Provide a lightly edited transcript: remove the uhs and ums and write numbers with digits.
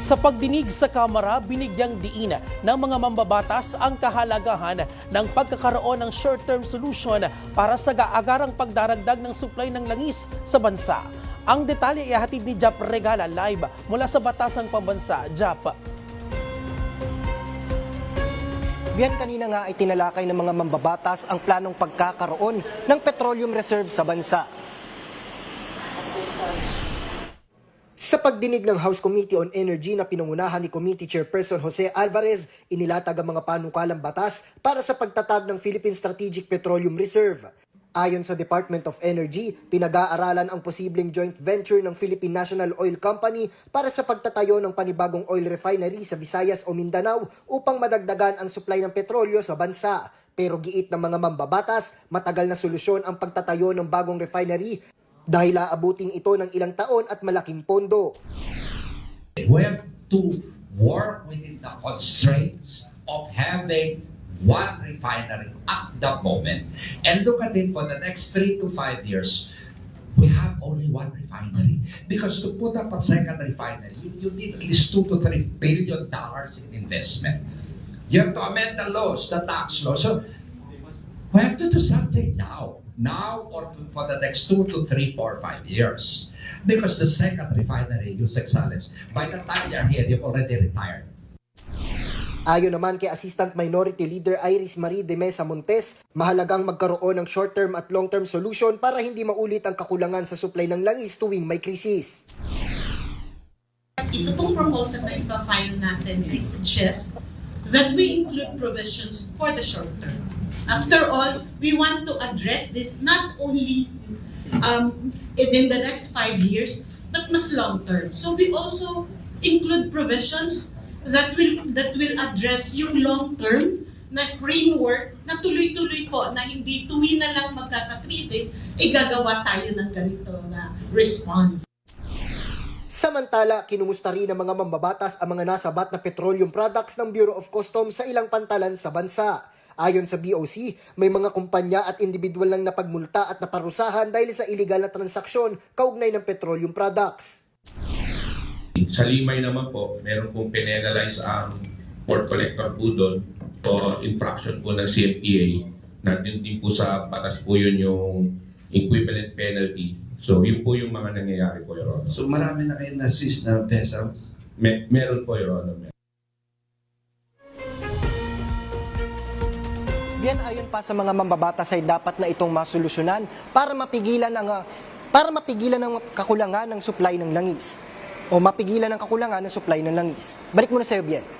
Sa pagdinig sa Kamara, binigyang diin ng mga mambabatas ang kahalagahan ng pagkakaroon ng short-term solution para sa agarang pagdaragdag ng supply ng langis sa bansa. Ang detalye ihatid ni Jap Regala live mula sa Batasang Pambansa. Jap. Biyan kanina nga ay tinalakay ng mga mambabatas ang planong pagkakaroon ng petroleum reserve sa bansa. Sa pagdinig ng House Committee on Energy na pinangunahan ni Committee Chairperson Jose Alvarez, inilatag ang mga panukalang batas para sa pagtatag ng Philippine Strategic Petroleum Reserve. Ayon sa Department of Energy, pinag-aaralan ang posibleng joint venture ng Philippine National Oil Company para sa pagtatayo ng panibagong oil refinery sa Visayas o Mindanao upang madagdagan ang supply ng petrolyo sa bansa. Pero giit ng mga mambabatas, matagal na solusyon ang pagtatayo ng bagong refinery dahil aabutin ito ng ilang taon at malaking pondo. We have to work within the constraints of having one refinery at the moment. And look at it for the next 3 to 5 years. We have only one refinery. Because to put up a second refinery, you need at least $2 to $3 billion in investment. You have to amend the laws, the tax law. So we have to do something now. Now or for the next 2 to 3, 4, 5 years. Because the second refinery, Use Excellence, by the time they're here, they've already retired. Ayon naman kay Assistant Minority Leader Iris Marie de Mesa Montes, mahalagang magkaroon ng short-term at long-term solution para hindi maulit ang kakulangan sa supply ng langis tuwing may krisis. Ito pong proposal na ipa-file natin, I suggest that we include provisions for the short term. After all, we want to address this not only in the next 5 years, but mas long term. So we also include provisions that will address yung long term na framework na tuloy-tuloy po, na hindi tuwi na lang magkakakrisis, gagawa tayo ng ganito na response. Samantala, kinumusta rin ng mga mambabatas ang mga nasabat na petroleum products ng Bureau of Customs sa ilang pantalan sa bansa. Ayon sa BOC, may mga kumpanya at individual lang napagmulta at naparusahan dahil sa illegal na transaksyon kaugnay ng petroleum products. Sa Limay naman po, meron pong penalize ang port collector po doon o infraction po ng CMTA na din po sa batas po yun yung equivalent penalty. So yun po yung mga nangyayari po, Your Honor. So marami na kayo na-seize na vessels? Meron po, Your Honor. Yan ayon pa sa mga mambabatas ay dapat na itong masolusyonan para mapigilan ang kakulangan ng supply ng langis o mapigilan ang kakulangan ng supply ng langis. Balik muna sa iyo, Bien.